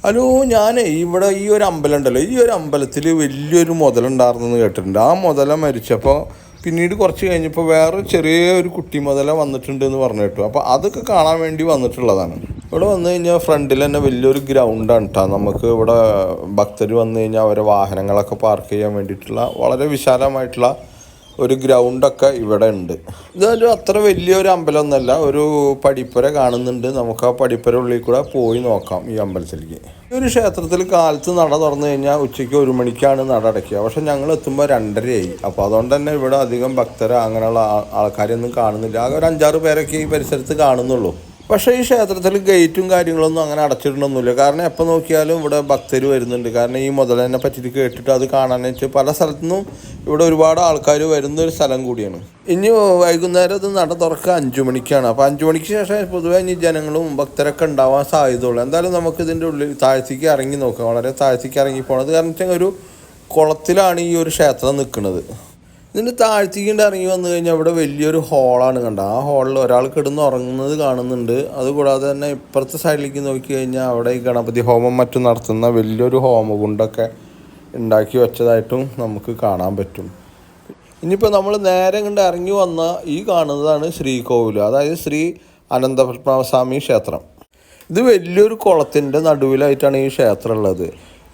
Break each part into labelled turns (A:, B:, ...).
A: Hello, ഞാൻ ഇവിടെ ഈ ഒരു അമ്പലം ഉണ്ടല്ലോ, ഈ ഒരു അമ്പലത്തിൽ വലിയൊരു മുതലുണ്ടായിരുന്നെന്ന് കേട്ടിട്ടുണ്ട്. ആ മുതല മരിച്ചപ്പോൾ പിന്നീട് കുറച്ച് കഴിഞ്ഞപ്പോൾ വേറെ ചെറിയൊരു കുട്ടി മുതല വന്നിട്ടുണ്ട് എന്ന് പറഞ്ഞു കേട്ടു. അപ്പോൾ അതൊക്കെ കാണാൻ വേണ്ടി വന്നിട്ടുള്ളതാണ്. ഇവിടെ വന്നു കഴിഞ്ഞാൽ ഫ്രണ്ടിൽ തന്നെ വലിയൊരു ഗ്രൗണ്ടാണ് കേട്ടോ. നമുക്ക് ഇവിടെ ഭക്തർ വന്നു കഴിഞ്ഞാൽ അവരെ വാഹനങ്ങളൊക്കെ പാർക്ക് ചെയ്യാൻ വേണ്ടിയിട്ടുള്ള വളരെ വിശാലമായിട്ടുള്ള ഒരു ഗ്രൗണ്ടൊക്കെ ഇവിടെ ഉണ്ട്. ഇതൊരു അത്ര വലിയൊരു അമ്പലമൊന്നുമല്ല, ഒരു പടിപ്പുര കാണുന്നുണ്ട്. നമുക്ക് ആ പടിപ്പുര ഉള്ളിൽ കൂടെ പോയി നോക്കാം ഈ അമ്പലത്തിലേക്ക്. ഈ ഒരു ക്ഷേത്രത്തിൽ കാലത്ത് നട തുറന്നു കഴിഞ്ഞാൽ ഉച്ചയ്ക്ക് 1 മണിക്കാണ് നട അടയ്ക്കുക. പക്ഷെ ഞങ്ങൾ എത്തുമ്പോൾ 2:30 അപ്പോൾ അതുകൊണ്ട് തന്നെ ഇവിടെ അധികം ഭക്തരെ അങ്ങനെയുള്ള ആൾക്കാരൊന്നും കാണുന്നില്ല. ആകെ ഒരു 5-6 പേരൊക്കെ ഈ പരിസരത്ത് കാണുന്നുള്ളൂ. പക്ഷേ ഈ ക്ഷേത്രത്തിൽ ഗേറ്റും കാര്യങ്ങളൊന്നും അങ്ങനെ അടച്ചിടണമൊന്നുമില്ല. കാരണം എപ്പോൾ നോക്കിയാലും ഇവിടെ ഭക്തർ വരുന്നുണ്ട്. കാരണം ഈ മുതലിനെ പറ്റിയിട്ട് കേട്ടിട്ട് അത് കാണാനായിട്ട് പല സ്ഥലത്തുനിന്നും ഇവിടെ ഒരുപാട് ആൾക്കാർ വരുന്നൊരു സ്ഥലം കൂടിയാണ്. ഇനി വൈകുന്നേരം ഇത് നട തുറക്കുക 5 മണിക്കാണ്. അപ്പോൾ 5 മണിക്ക് ശേഷം പൊതുവെ ഇനി ജനങ്ങളും ഭക്തരൊക്കെ ഉണ്ടാവാൻ സാധ്യതയുള്ളൂ. എന്തായാലും നമുക്ക് ഇതിൻ്റെ ഉള്ളിൽ താഴത്തേക്ക് ഇറങ്ങി നോക്കാം. വളരെ താഴത്തേക്ക് ഇറങ്ങി പോകണത് കാരണം വെച്ചാൽ ഒരു കുളത്തിലാണ് ഈ ഒരു ക്ഷേത്രം നിൽക്കുന്നത്. ഇതിൻ്റെ താഴ്ത്തിക്കൊണ്ട് ഇറങ്ങി വന്നു കഴിഞ്ഞാൽ ഇവിടെ വലിയൊരു ഹോളാണ് കണ്ട. ആ ഹോളിൽ ഒരാൾ കിടന്ന് ഉറങ്ങുന്നത് കാണുന്നുണ്ട്. അതുകൂടാതെ തന്നെ ഇപ്പുറത്തെ സൈഡിലേക്ക് നോക്കി കഴിഞ്ഞാൽ അവിടെ ഈ ഗണപതി ഹോമം മറ്റും നടത്തുന്ന വലിയൊരു ഹോമകുണ്ടൊക്കെ ഉണ്ടാക്കി വെച്ചതായിട്ടും നമുക്ക് കാണാൻ പറ്റും. ഇനിയിപ്പോൾ നമ്മൾ നേരെ കണ്ട് ഇറങ്ങി വന്ന ഈ കാണുന്നതാണ് ശ്രീകോവിൽ, അതായത് ശ്രീ അനന്തപത്മനാഭസ്വാമി ക്ഷേത്രം. ഇത് വലിയൊരു കുളത്തിൻ്റെ നടുവിലായിട്ടാണ് ഈ ക്ഷേത്രം ഉള്ളത്.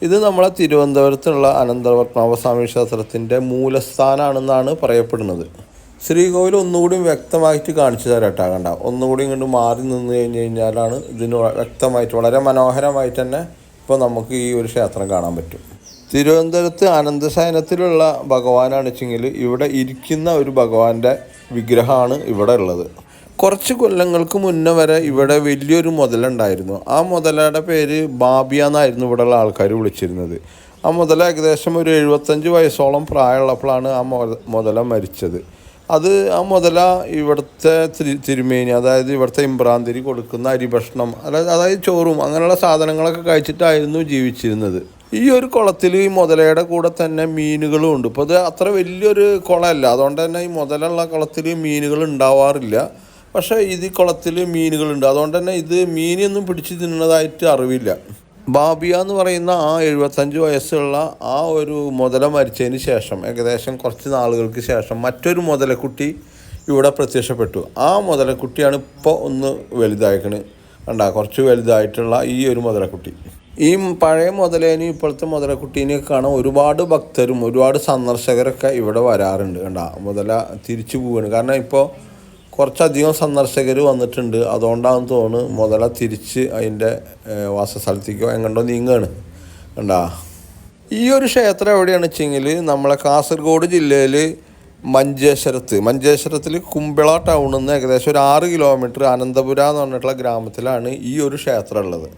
A: ഇത് നമ്മളെ തിരുവനന്തപുരത്തുള്ള അനന്തപത്മനാഭസ്വാമി ക്ഷേത്രത്തിൻ്റെ മൂലസ്ഥാനാണെന്നാണ് പറയപ്പെടുന്നത്. ശ്രീകോവിൽ ഒന്നുകൂടി വ്യക്തമായിട്ട് കാണിച്ചു തരാട്ടാ. കണ്ട, ഒന്നുകൂടി ഇങ്ങോട്ട് മാറി നിന്ന് കഴിഞ്ഞാലാണ് ഇതിന് വ്യക്തമായിട്ട് വളരെ മനോഹരമായിട്ട് തന്നെ ഇപ്പോൾ നമുക്ക് ഈ ഒരു ക്ഷേത്രം കാണാൻ പറ്റും. തിരുവനന്തപുരത്ത് അനന്തശയനത്തിലുള്ള ഭഗവാനാണ് വെച്ചെങ്കിൽ ഇവിടെ ഇരിക്കുന്ന ഒരു ഭഗവാന്റെ വിഗ്രഹമാണ് ഇവിടെ ഉള്ളത്. കുറച്ച് കൊല്ലങ്ങൾക്ക് മുന്നേ വരെ ഇവിടെ വലിയൊരു മുതലുണ്ടായിരുന്നു. ആ മുതലയുടെ പേര് ബാബിയ എന്നായിരുന്നു ഇവിടെയുള്ള ആൾക്കാർ വിളിച്ചിരുന്നത്. ആ മുതല ഏകദേശം ഒരു 75 വയസ്സോളം പ്രായമുള്ളപ്പോഴാണ് ആ മുതല മരിച്ചത്. ആ മുതല ഇവിടുത്തെ തിരുമേനി, അതായത് ഇവിടുത്തെ ഇമ്പ്രാന്തിരി കൊടുക്കുന്ന അരിഭക്ഷണം, അതായത് ചോറും അങ്ങനെയുള്ള സാധനങ്ങളൊക്കെ കഴിച്ചിട്ടായിരുന്നു ജീവിച്ചിരുന്നത്. ഈ ഒരു കുളത്തിൽ ഈ മുതലയുടെ കൂടെ തന്നെ മീനുകളും ഉണ്ട്. ഇപ്പോൾ ഇത് അത്ര വലിയൊരു കുളമല്ല, അതുകൊണ്ട് തന്നെ ഈ മുതലുള്ള കുളത്തിൽ മീനുകൾ ഉണ്ടാവാറില്ല. പക്ഷേ ഇത് കുളത്തിൽ മീനുകളുണ്ട്. അതുകൊണ്ട് തന്നെ ഇത് മീനൊന്നും പിടിച്ച് തിന്നുന്നതായിട്ട് അറിവില്ല. ബാബിയ എന്ന് പറയുന്ന ആ 75 വയസ്സുള്ള ആ ഒരു മുതല മരിച്ചതിന് ശേഷം ഏകദേശം കുറച്ച് നാളുകൾക്ക് ശേഷം മറ്റൊരു മുതലക്കുട്ടി ഇവിടെ പ്രത്യക്ഷപ്പെട്ടു. ആ മുതലക്കുട്ടിയാണ് ഇപ്പോൾ ഒന്ന് വലുതായിക്കണ്. കുറച്ച് വലുതായിട്ടുള്ള ഈ ഒരു മുതലക്കുട്ടി. ഈ പഴയ മുതലേനും ഇപ്പോഴത്തെ മുതലക്കുട്ടീനെ കാണാൻ ഒരുപാട് ഭക്തരും ഒരുപാട് സന്ദർശകരൊക്കെ ഇവിടെ വരാറുണ്ട്. മുതല തിരിച്ചു പോവുകയാണ്. കാരണം ഇപ്പോൾ കുറച്ചധികം സന്ദർശകർ വന്നിട്ടുണ്ട്. അതുകൊണ്ടാണെന്ന് തോന്നുന്നു മുതല തിരിച്ച് അതിൻ്റെ വാസസ്ഥലത്തേക്കോ എങ്ങോട്ടോ നീങ്ങുകയാണ്. ഈ ഒരു ക്ഷേത്രം എവിടെയാണെന്ന് വെച്ചെങ്കിൽ നമ്മളെ കാസർഗോഡ് ജില്ലയിൽ മഞ്ചേശ്വരത്തിൽ കുമ്പിള ടൗണിൽ നിന്ന് ഏകദേശം ഒരു 6 കിലോമീറ്റർ അനന്തപുര എന്ന് പറഞ്ഞിട്ടുള്ള ഗ്രാമത്തിലാണ് ഈ ഒരു ക്ഷേത്രം ഉള്ളത്.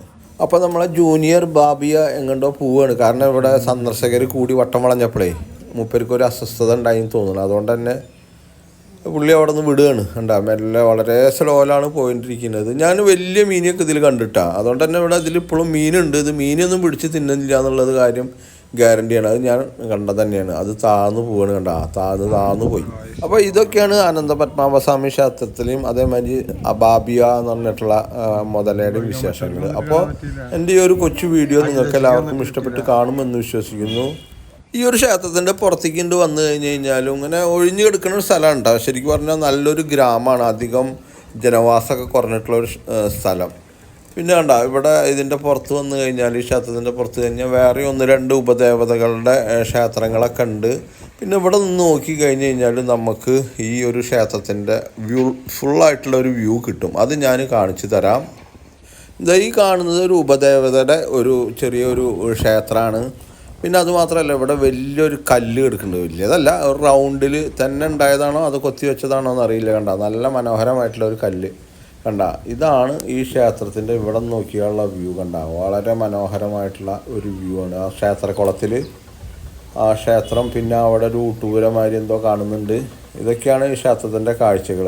A: അപ്പോൾ നമ്മളെ ജൂനിയർ ബാബിയ എങ്ങോട്ടോ പോവുകയാണ്. കാരണം ഇവിടെ സന്ദർശകർ കൂടി വട്ടം വളഞ്ഞപ്പോഴേ മൂപ്പർക്ക് ഒരു അസ്വസ്ഥത ഉണ്ടായിന്ന് തോന്നുന്നു. അതുകൊണ്ട് തന്നെ പുള്ളി അവിടെ നിന്ന് വിടുകയാണ്. മെല്ലെ വളരെ സ്ലോയിലാണ് പോയിട്ടിരിക്കുന്നത്. ഞാൻ വലിയ മീനൊക്കെ ഇതിൽ കണ്ടിട്ടാണ്. അതുകൊണ്ട് തന്നെ ഇവിടെ ഇതിലിപ്പോഴും മീനുണ്ട്. ഇത് മീനൊന്നും പിടിച്ച് തിന്നുന്നില്ല എന്നുള്ളത് കാര്യം ഗ്യാരണ്ടിയാണ്. അത് ഞാൻ കണ്ടത് തന്നെയാണ്. അത് താഴ്ന്നു പോവുകയാണ്. താഴ്ന്നു പോയി. അപ്പോൾ ഇതൊക്കെയാണ് അനന്തപത്മനാഭസ്വാമി ക്ഷേത്രത്തിലെയും അതേമാതിരി ബാബിയ എന്ന് പറഞ്ഞിട്ടുള്ള മുതലയുടെ വിശേഷങ്ങൾ. അപ്പോൾ എൻ്റെ ഈ ഒരു കൊച്ചു വീഡിയോ നിങ്ങൾക്ക് എല്ലാവർക്കും ഇഷ്ടപ്പെട്ട് കാണുമെന്ന് വിശ്വസിക്കുന്നു. ഈ ഒരു ക്ഷേത്രത്തിൻ്റെ പുറത്തേക്ക് വന്നു കഴിഞ്ഞാലും ഇങ്ങനെ ഒഴിഞ്ഞു കിടക്കുന്ന ഒരു സ്ഥലമാണ് കേട്ടോ. ശരിക്കും പറഞ്ഞാൽ നല്ലൊരു ഗ്രാമമാണ്, അധികം ജനവാസമൊക്കെ കുറഞ്ഞിട്ടുള്ളൊരു സ്ഥലം. പിന്നെ ഇവിടെ ഇതിൻ്റെ പുറത്ത് വന്നു കഴിഞ്ഞാൽ, ഈ ക്ഷേത്രത്തിൻ്റെ പുറത്ത് കഴിഞ്ഞാൽ വേറെ 1-2 ഉപദേവതകളുടെ ക്ഷേത്രങ്ങളൊക്കെ ഉണ്ട്. പിന്നെ ഇവിടെ നിന്ന് നോക്കി കഴിഞ്ഞ് കഴിഞ്ഞാൽ നമുക്ക് ഈ ഒരു ക്ഷേത്രത്തിൻ്റെ ഫുള്ളായിട്ടുള്ളൊരു വ്യൂ കിട്ടും. അത് ഞാൻ കാണിച്ചു തരാം. ഈ കാണുന്നത് ഒരു ഉപദേവതയുടെ ഒരു ചെറിയൊരു ക്ഷേത്രമാണ്. പിന്നെ അതുമാത്രമല്ല, ഇവിടെ വലിയൊരു കല്ല് കിടക്കുന്നുണ്ട്. വലിയതല്ല, ഒരു റൗണ്ടിൽ തന്നെ ഉണ്ടായതാണോ അത് കൊത്തി വെച്ചതാണോ എന്നറിയില്ല. നല്ല മനോഹരമായിട്ടുള്ള ഒരു കല്ല്. ഇതാണ് ഈ ക്ഷേത്രത്തിൻ്റെ ഇവിടെ നോക്കിയുള്ള വ്യൂ. വളരെ മനോഹരമായിട്ടുള്ള ഒരു വ്യൂ ആണ് ആ ക്ഷേത്രക്കുളത്തിൽ. ആ ക്ഷേത്രം, പിന്നെ അവിടെ ഒരു ഊട്ടുപുരമാതിരി എന്തോ കാണുന്നുണ്ട്. ഇതൊക്കെയാണ് ഈ ക്ഷേത്രത്തിൻ്റെ കാഴ്ചകൾ.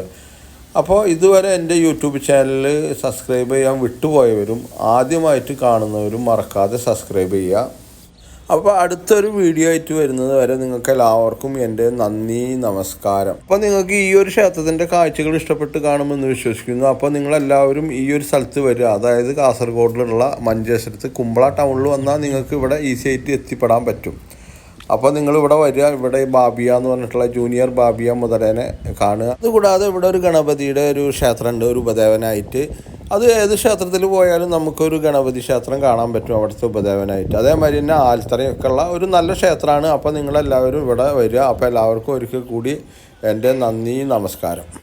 A: അപ്പോൾ ഇതുവരെ എൻ്റെ യൂട്യൂബ് ചാനൽ സബ്സ്ക്രൈബ് ചെയ്യാൻ വിട്ടുപോയവരും ആദ്യമായിട്ട് കാണുന്നവരും മറക്കാതെ സബ്സ്ക്രൈബ് ചെയ്യുക. അപ്പോൾ അടുത്തൊരു വീഡിയോ ആയിട്ട് വരുന്നത് വരെ നിങ്ങൾക്ക് എല്ലാവർക്കും എൻ്റെ നന്ദി, നമസ്കാരം. അപ്പോൾ നിങ്ങൾക്ക് ഈ ഒരു ക്ഷേത്രത്തിൻ്റെ കാഴ്ചകൾ ഇഷ്ടപ്പെട്ട് കാണുമെന്ന് വിശ്വസിക്കുന്നു. അപ്പോൾ നിങ്ങളെല്ലാവരും ഈ ഒരു സ്ഥലത്ത് വരിക, അതായത് കാസർഗോഡിലുള്ള മഞ്ചേശ്വരത്ത് കുമ്പള ടൗണിൽ വന്നാൽ നിങ്ങൾക്ക് ഇവിടെ ഈസി ആയിട്ട് എത്തിപ്പെടാൻ പറ്റും. അപ്പോൾ നിങ്ങൾ ഇവിടെ വരിക, ഇവിടെ ബാബിയ എന്ന് പറഞ്ഞിട്ടുള്ള ജൂനിയർ ബാബിയ മുതലേനെ കാണുക. അതുകൂടാതെ ഇവിടെ ഒരു ഗണപതിയുടെ ഒരു ക്ഷേത്രമുണ്ട്, ഒരു ഉപദേവനായിട്ട്. അത് ഏത് ക്ഷേത്രത്തിൽ പോയാലും നമുക്കൊരു ഗണപതി ക്ഷേത്രം കാണാൻ പറ്റും അവിടുത്തെ ഉപദേവനായിട്ട്. അതേമാതിരി തന്നെ ആൽത്തറയൊക്കെ ഉള്ള ഒരു നല്ല ക്ഷേത്രമാണ്. അപ്പോൾ നിങ്ങളെല്ലാവരും ഇവിടെ വരിക. അപ്പോൾ എല്ലാവർക്കും ഒരിക്കൽ കൂടി എൻ്റെ നന്ദി, നമസ്കാരം.